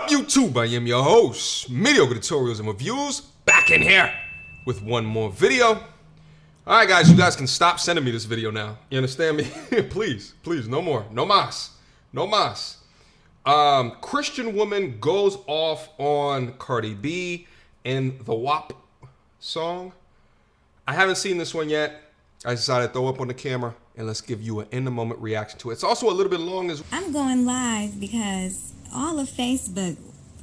up, YouTube? I am your host, Mediocre Tutorials and Reviews, back in here with one more video. Alright guys, you guys can stop sending me this video now. You understand me? Please, no more. No mas. No mas. Christian woman goes off on Cardi B in the WAP song. I haven't seen this one yet. I decided to throw up on the camera and let's give you an in-the-moment reaction to it. It's also a little bit long as I'm going live because all of Facebook,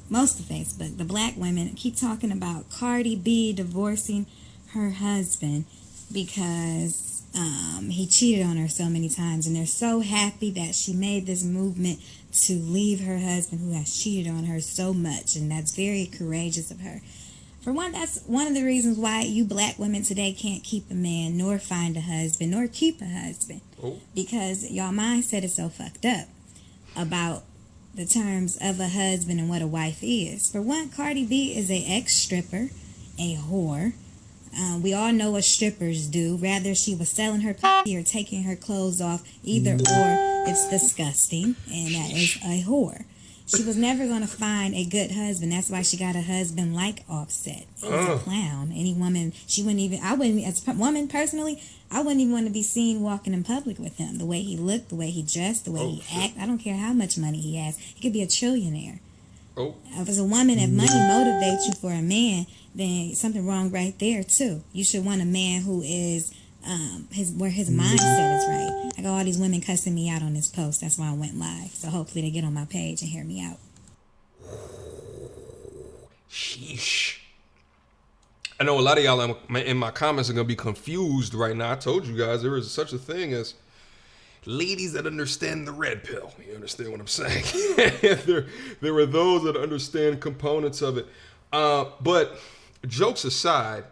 most of Facebook, the black women keep talking about Cardi B divorcing her husband because he cheated on her so many times, and they're so happy that she made this movement to leave her husband who has cheated on her so much, and that's very courageous of her. For one, that's one of the reasons why you black women today can't keep a man, nor find a husband, nor keep a husband. Oh. Because y'all mindset is so fucked up about the terms of a husband and what a wife is. For one, Cardi B is a ex-stripper, a whore. We all know what strippers do. Rather she was selling her pussy or taking her clothes off, either or, it's disgusting, and that is a whore. She was never going to find a good husband. That's why she got a husband like Offset. He's a clown. Any woman, as a woman personally, I wouldn't even want to be seen walking in public with him. The way he looked, the way he dressed, the way he acted. I don't care how much money he has. He could be a trillionaire. If as a woman, if money motivates you for a man, then something wrong right there too. You should want a man who is where his mindset is right. I got all these women cussing me out on this post. That's why I went live. So hopefully they get on my page and hear me out. Sheesh. I know a lot of y'all in my comments are going to be confused right now. I told you guys there is such a thing as ladies that understand the red pill. You understand what I'm saying? there are those that understand components of it. But jokes aside,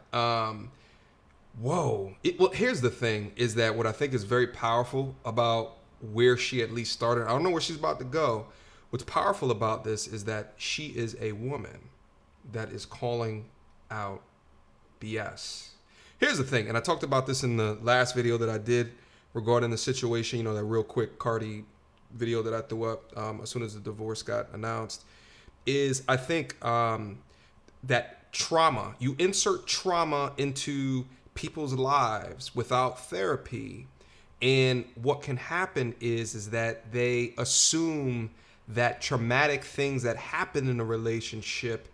well, here's the thing, is that what I think is very powerful about where she at least started. I don't know where she's about to go. What's powerful about this is that she is a woman that is calling out BS. Here's the thing, and I talked about this in the last video that I did regarding the situation, that real quick Cardi video that I threw up as soon as the divorce got announced, is I think that trauma, you insert trauma into people's lives without therapy, and what can happen is that they assume that traumatic things that happen in a relationship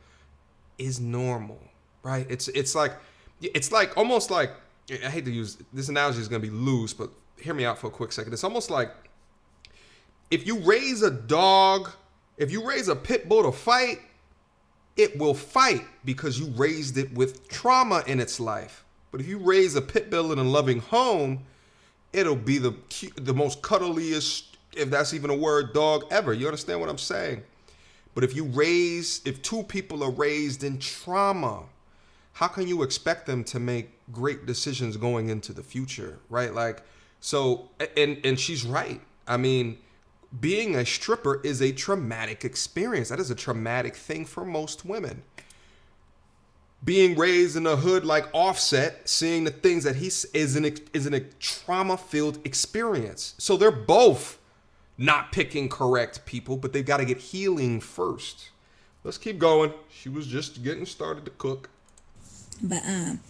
is normal, right? It's like almost like, I hate to use this analogy, is going to be loose, but hear me out for a quick second. It's almost like if you raise a dog, if you raise a pit bull to fight, it will fight because you raised it with trauma in its life. But if you raise a pit bull in a loving home, it'll be the most cuddliest, if that's even a word, dog ever. You understand what I'm saying? But if two people are raised in trauma, how can you expect them to make great decisions going into the future, right? And she's right. I mean, being a stripper is a traumatic experience. That is a traumatic thing for most women. Being raised in a hood like Offset, seeing the things that he is in a trauma-filled experience. So they're both not picking correct people, but they've got to get healing first. Let's keep going. She was just getting started to cook. But an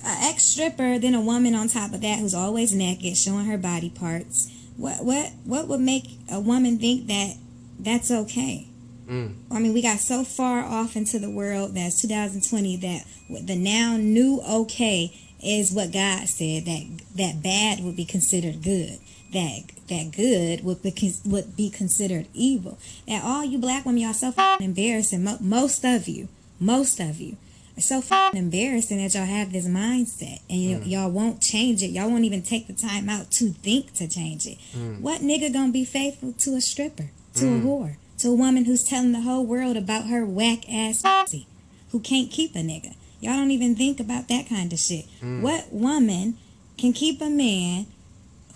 ex-stripper, then a woman on top of that who's always naked, showing her body parts. What would make a woman think that that's okay? I mean, we got so far off into the world that's 2020 that the now new okay is what God said, that bad would be considered good, that good would be considered evil. That all you black women, y'all so fucking embarrassing. Most of you are so fucking embarrassing that y'all have this mindset, and y'all won't change it. Y'all won't even take the time out to think to change it. What nigga gonna be faithful to a stripper, to a whore, to a woman who's telling the whole world about her whack ass pussy, who can't keep a nigga? Y'all don't even think about that kind of shit. What woman can keep a man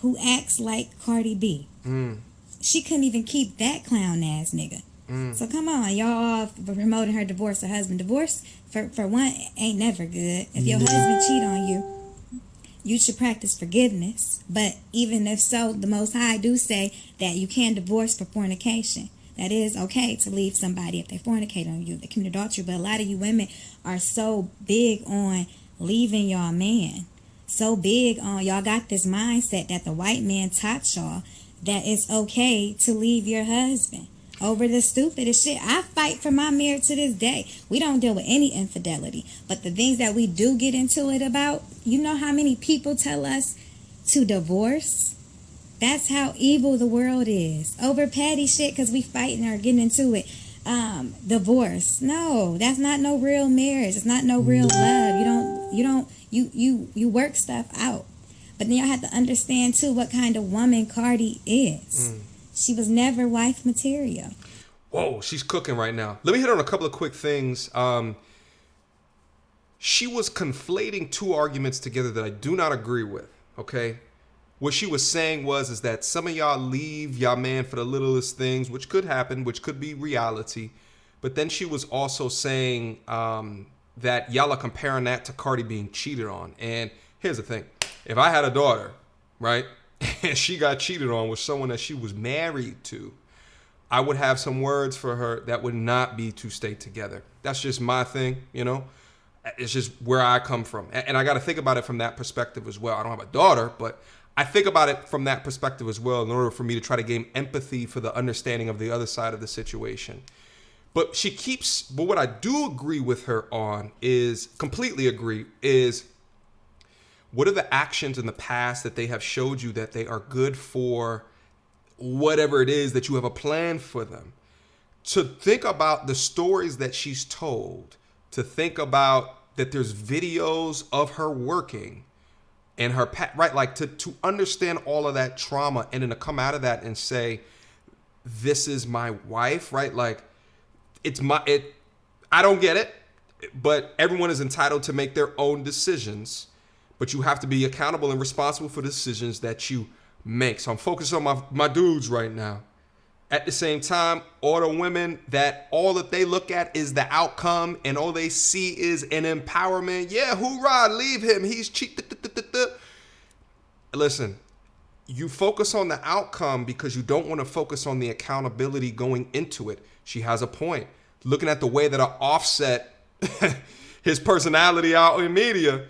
who acts like Cardi B? She couldn't even keep that clown ass nigga. So come on, y'all all promoting her divorce, her husband. Divorce, for one, ain't never good. If your husband cheat on you, you should practice forgiveness. But even if so, the Most High do say that you can divorce for fornication. That is okay to leave somebody if they fornicate on you, they commit adultery. But a lot of you women are so big on leaving y'all man. So big on, y'all got this mindset that the white man taught y'all that it's okay to leave your husband over the stupidest shit. I fight for my marriage to this day. We don't deal with any infidelity. But the things that we do get into it about, you know how many people tell us to divorce? That's how evil the world is. Over petty shit because we fighting or getting into it. Divorce. No, that's not no real marriage. It's not no real love. You work stuff out. But then y'all have to understand too what kind of woman Cardi is. She was never wife material. Whoa, she's cooking right now. Let me hit on a couple of quick things. She was conflating two arguments together that I do not agree with, okay? What she was saying is that some of y'all leave y'all man for the littlest things, which could happen, which could be reality. But then she was also saying that y'all are comparing that to Cardi being cheated on. And here's the thing. If I had a daughter, right, and she got cheated on with someone that she was married to, I would have some words for her that would not be to stay together. That's just my thing, you know? It's just where I come from. And I got to think about it from that perspective as well. I don't have a daughter, but I think about it from that perspective as well in order for me to try to gain empathy for the understanding of the other side of the situation. But what I do agree with her on completely agree, is what are the actions in the past that they have showed you that they are good for whatever it is that you have a plan for them? To think about the stories that she's told, to think about that there's videos of her working and her right, like to understand all of that trauma and then to come out of that and say, this is my wife, right? Like I don't get it, but everyone is entitled to make their own decisions, but you have to be accountable and responsible for the decisions that you make. So I'm focused on my dudes right now. At the same time, all the women that all that they look at is the outcome and all they see is an empowerment. Yeah, hoorah, leave him. He's cheap. Listen, you focus on the outcome because you don't want to focus on the accountability going into it. She has a point. Looking at the way that I offset his personality out in media,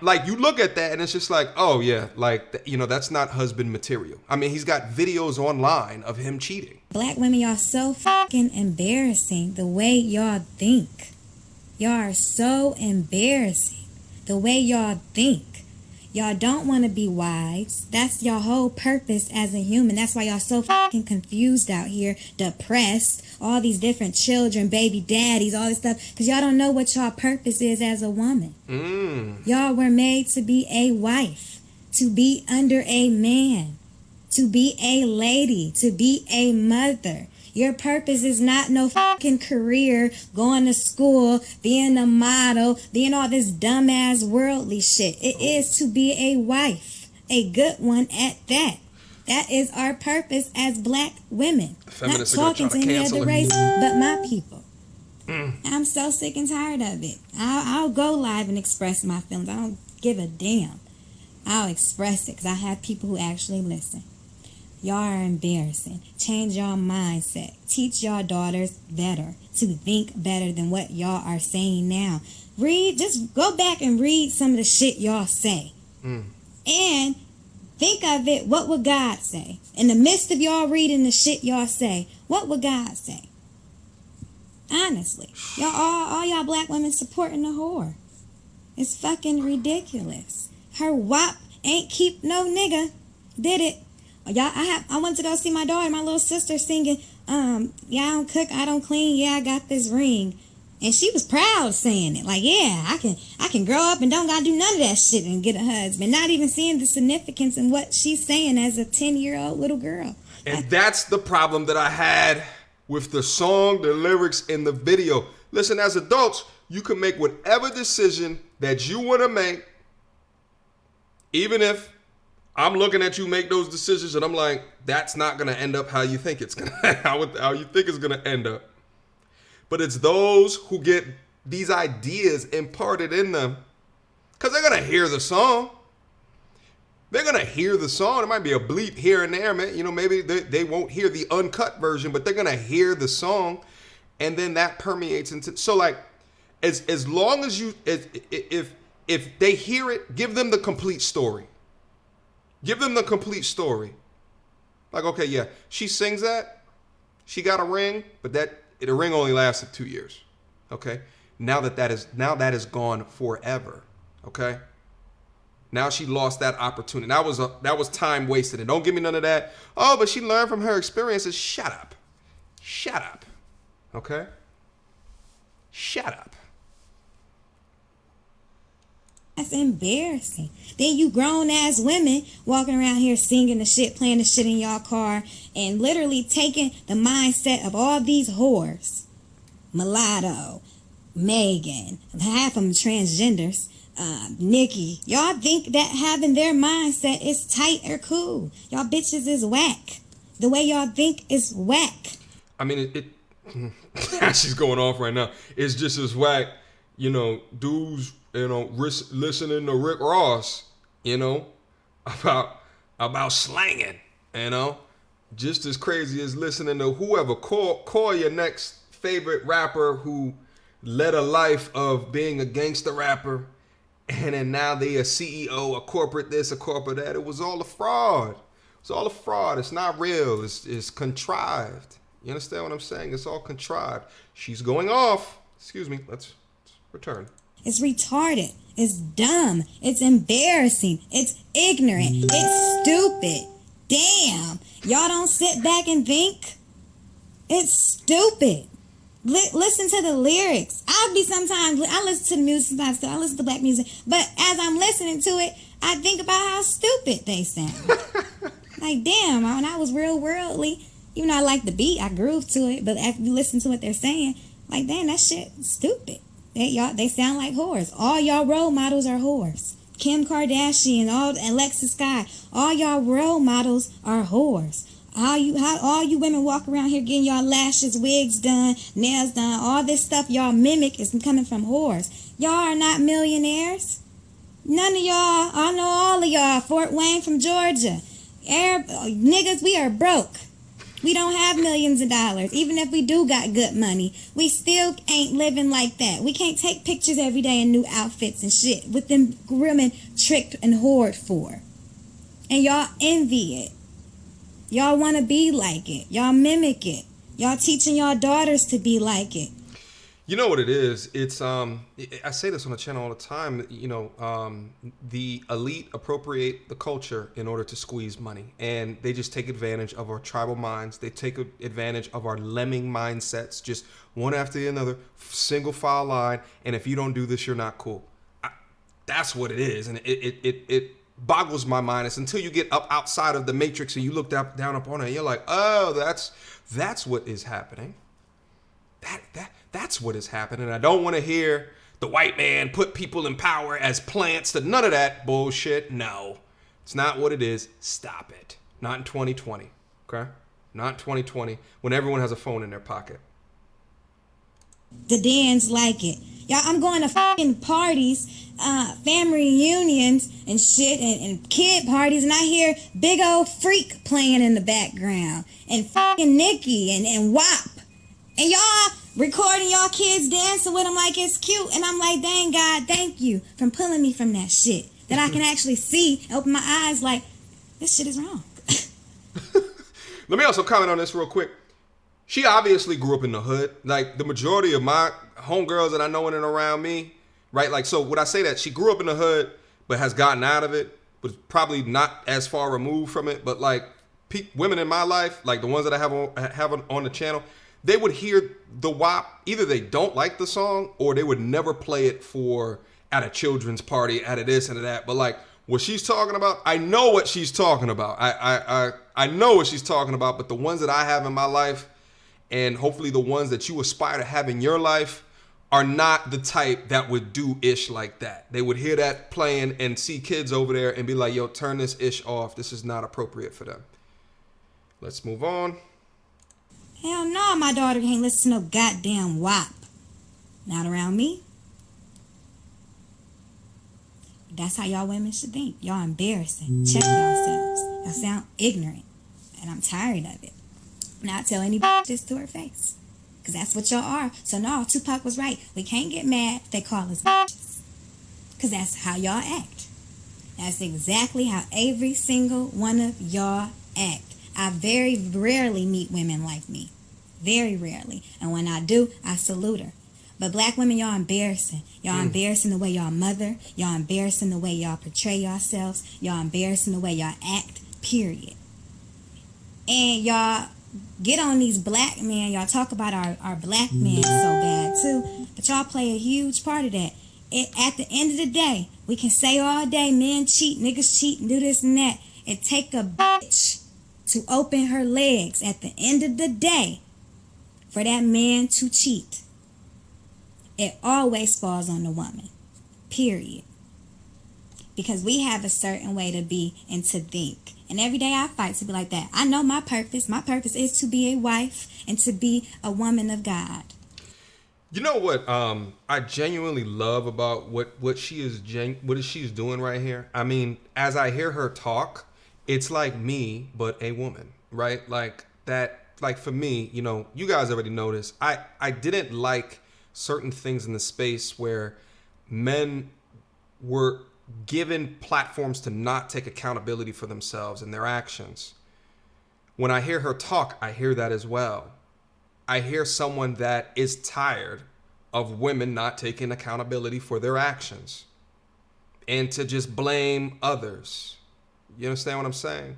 like you look at that and it's just like, oh yeah, like, you know, that's not husband material. I mean, he's got videos online of him cheating. Black women, y'all so fucking embarrassing the way y'all think. Y'all are so embarrassing the way y'all think. Y'all don't want to be wives. That's your whole purpose as a human. That's why y'all so fucking confused out here, depressed, all these different children, baby daddies, all this stuff, because y'all don't know what y'all purpose is as a woman. Y'all were made to be a wife, to be under a man, to be a lady, to be a mother. Your purpose is not no fucking career, going to school, being a model, being all this dumbass worldly shit. It is to be a wife, a good one at that. That is our purpose as black women. Not talking to any other race, but my people. I'm so sick and tired of it. I'll go live and express my feelings. I don't give a damn. I'll express it because I have people who actually listen. Y'all are embarrassing. Change y'all mindset. Teach y'all daughters better, to think better than what y'all are saying now. Just go back and read some of the shit y'all say. And think of it, what would God say? In the midst of y'all reading the shit y'all say, what would God say? Honestly. All y'all black women supporting the whore. It's fucking ridiculous. Her wop ain't keep no nigga. Did it? Y'all, I went to go see my daughter, my little sister singing, yeah, I don't cook, I don't clean, yeah, I got this ring. And she was proud saying it. Like, yeah, I can grow up and don't gotta do none of that shit and get a husband. Not even seeing the significance in what she's saying as a 10-year-old little girl. And that's the problem that I had with the song, the lyrics, and the video. Listen, as adults, you can make whatever decision that you want to make, even if I'm looking at you make those decisions and I'm like, that's not going to end up how you think it's going to, how you think it's going to end up. But it's those who get these ideas imparted in them because they're going to hear the song. They're gonna hear the song. It might be a bleep here and there, man. You know, maybe they won't hear the uncut version, but they're gonna hear the song, and then that permeates into. So like, as long as you, if they hear it, give them the complete story. Give them the complete story. Like, okay, yeah, she sings that. She got a ring, but the ring only lasted 2 years. Okay, now that is gone forever. Okay. Now she lost that opportunity. That was time wasted. And don't give me none of that. Oh, but she learned from her experiences. Shut up. Shut up. Okay? Shut up. That's embarrassing. Then you grown ass women walking around here singing the shit, playing the shit in y'all car, and literally taking the mindset of all these whores. Mulatto, Megan, half of them transgenders. Nikki, y'all think that having their mindset is tight or cool. Y'all bitches is whack. The way y'all think is whack. I mean, she's going off right now. It's just as whack, you know, dudes, you know, listening to Rick Ross, you know, about slanging, you know, just as crazy as listening to whoever. Call your next favorite rapper who led a life of being a gangster rapper. And then now they a CEO, a corporate this, a corporate that. It was all a fraud. It's all a fraud. It's not real. It's contrived. You understand what I'm saying? It's all contrived. She's going off. Excuse me. Let's return. It's retarded. It's dumb. It's embarrassing. It's ignorant. It's stupid. Damn. Y'all don't sit back and think? It's stupid. Listen to the lyrics. I listen to the music sometimes, I listen to black music, but as I'm listening to it, I think about how stupid they sound. Like, damn, when I was real worldly, even though I like the beat, I groove to it, but after you listen to what they're saying, like, damn, that shit stupid. They sound like whores. All y'all role models are whores. Kim Kardashian, and Alexis Sky, all y'all role models are whores. How all you women walk around here getting y'all lashes, wigs done, nails done, all this stuff y'all mimic is coming from whores. Y'all are not millionaires. None of y'all. I know all of y'all. Fort Wayne from Georgia. Niggas, we are broke. We don't have millions of dollars. Even if we do got good money, we still ain't living like that. We can't take pictures every day in new outfits and shit with them women tricked and whored for. And y'all envy it. Y'all want to be like it. Y'all mimic it. Y'all teaching y'all daughters to be like it. You know what it is? It's I say this on the channel all the time. You know, the elite appropriate the culture in order to squeeze money, and they just take advantage of our tribal minds. They take advantage of our lemming mindsets, just one after another, single file line. And if you don't do this, you're not cool. That's what it is, and it boggles my mind. It's until you get up outside of the matrix and you look down upon it, and you're like, oh, that's what is happening. That's what is happening. I don't want to hear the white man put people in power as plants. None of that bullshit. No, it's not what it is. Stop it. Not in 2020. Okay? Not in 2020 when everyone has a phone in their pocket. The Dans like it. Y'all, I'm going to fucking parties, family reunions and shit, and kid parties, and I hear Big Old Freak playing in the background, and fucking Nicki and WAP. And y'all recording y'all kids dancing with them like it's cute. And I'm like, dang, God, thank you for pulling me from that shit. That I can actually see, open my eyes like, this shit is wrong. Let me also comment on this real quick. She obviously grew up in the hood. Like, the majority of my homegirls that I know in and around me, right? Like, so would I say that she grew up in the hood, but has gotten out of it, was probably not as far removed from it. But, like, women in my life, like the ones that I have on the channel, they would hear the WAP. Either they don't like the song, or they would never play it at a children's party, at a this and a that. But, like, what she's talking about, I know what she's talking about. I know what she's talking about. But the ones that I have in my life, and hopefully the ones that you aspire to have in your life, are not the type that would do ish like that. They would hear that playing and see kids over there and be like, yo, turn this ish off. This is not appropriate for them. Let's move on. Hell no, my daughter can't listen to no goddamn WAP. Not around me. That's how y'all women should think. Y'all embarrassing. Check yourselves. Y'all sound ignorant. And I'm tired of it. Not tell anybody this to her face. Because that's what y'all are. So no, Tupac was right. We can't get mad if they call us bitches. Because that's how y'all act. That's exactly how every single one of y'all act. I very rarely meet women like me. Very rarely. And when I do, I salute her. But black women, y'all embarrassing. Y'all embarrassing the way y'all mother. Y'all embarrassing the way y'all portray yourselves. Y'all embarrassing the way y'all act, period. And y'all get on these black men. Y'all talk about our black men so bad too. But y'all play a huge part of that. At the end of the day, we can say all day, men cheat, niggas cheat, and do this and that. It take a bitch to open her legs at the end of the day for that man to cheat. It always falls on the woman, period. Because we have a certain way to be and to think. And every day I fight to be like that. I know my purpose. My purpose is to be a wife and to be a woman of God. You know what I genuinely love about what she is she's doing right here? I mean, as I hear her talk, it's like me, but a woman, right? Like that, like for me, you know, you guys already know this. I didn't like certain things in the space where men were given platforms to not take accountability for themselves and their actions. When I hear her talk, I hear that as well. I hear someone that is tired of women not taking accountability for their actions and to just blame others. You understand what I'm saying?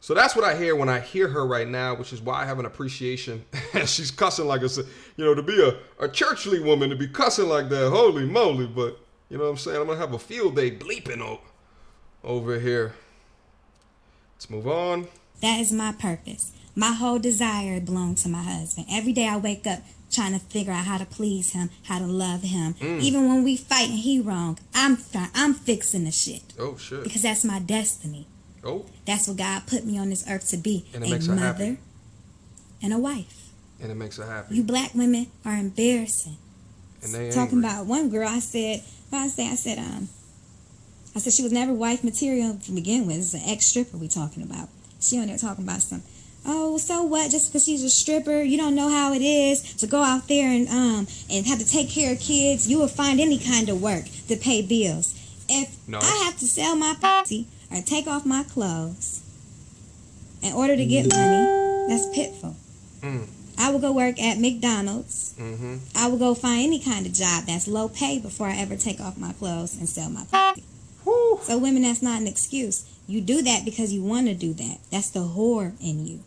So that's what I hear when I hear her right now, which is why I have an appreciation. She's cussing like to be a churchly woman, to be cussing like that, holy moly. But you know what I'm saying? I'm going to have a field day bleeping over here. Let's move on. That is my purpose. My whole desire belongs to my husband. Every day I wake up trying to figure out how to please him, how to love him. Even when we fight and he wrong, I'm fixing the shit. Oh, shit. Because that's my destiny. Oh. That's what God put me on this earth to be. And it makes her mother happy. And a wife. And it makes her happy. You black women are embarrassing. And they talking angry. about one girl, I said she was never wife material to begin with. It's an ex-stripper we talking about. She on there talking about some, oh, so what? Just because she's a stripper, you don't know how it is to go out there and have to take care of kids. You will find any kind of work to pay bills. If I have to sell my pussy or take off my clothes in order to get money, that's pitiful. I will go work at McDonald's. I will go find any kind of job that's low pay before I ever take off my clothes and sell my pussy. So women, that's not an excuse. You do that because you want to do that. That's the whore in you.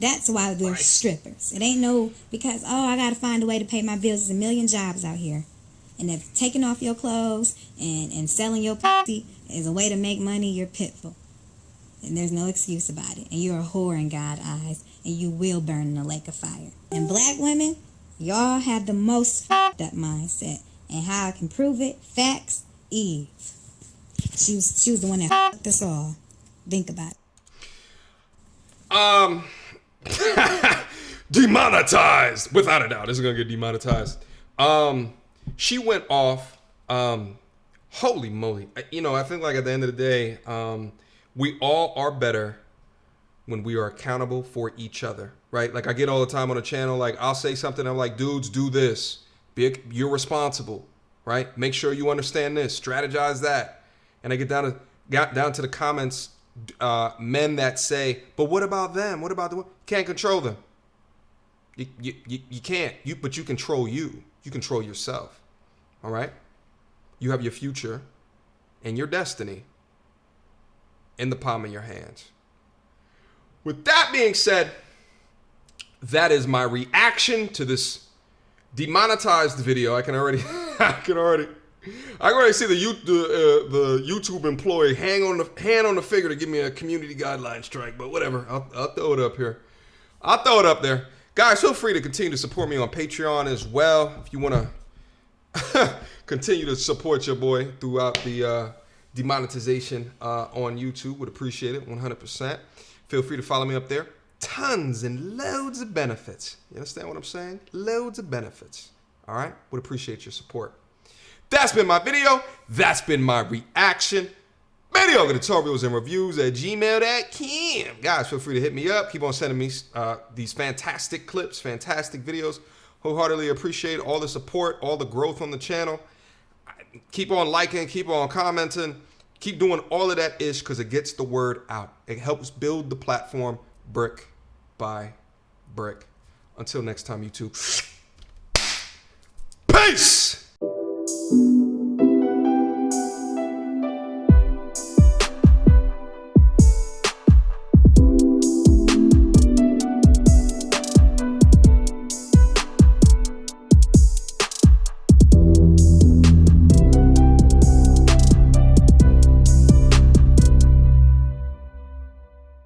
That's why they're strippers. It ain't no because, I got to find a way to pay my bills. There's a million jobs out here. And if taking off your clothes and selling your pussy is a way to make money, you're pitiful. And there's no excuse about it. And you're a whore in God's eyes. And you will burn in a lake of fire. And black women, y'all have the most fucked up mindset. And how I can prove it, facts, Eve. She was the one that fucked us all. Think about it. Demonetized. Without a doubt. This is going to get demonetized. She went off. Holy moly. You know, I think like at the end of the day, we all are better when we are accountable for each other, right? Like I get all the time on the channel, like I'll say something, I'm like, dudes, do this. You're responsible, right? Make sure you understand this, strategize that. And I got down to the comments, men that say, but what about them? What about the women? Can't control them. You can't, but you control you. You control yourself, all right? You have your future and your destiny in the palm of your hands. With that being said, that is my reaction to this demonetized video. I can already see the YouTube employee hand on the figure to give me a community guideline strike. But whatever, I'll throw it up here. I'll throw it up there, guys. Feel free to continue to support me on Patreon as well if you want to continue to support your boy throughout the demonetization on YouTube. Would appreciate it 100%. Feel free to follow me up there. Tons and loads of benefits. You understand what I'm saying? Loads of benefits. All right? Would appreciate your support. That's been my video. That's been my reaction. Mediocre tutorials and reviews at gmail.com. Guys, feel free to hit me up. Keep on sending me these fantastic clips, fantastic videos. Wholeheartedly appreciate all the support, all the growth on the channel. Keep on liking, keep on commenting. Keep doing all of that ish because it gets the word out. It helps build the platform brick by brick. Until next time, you two.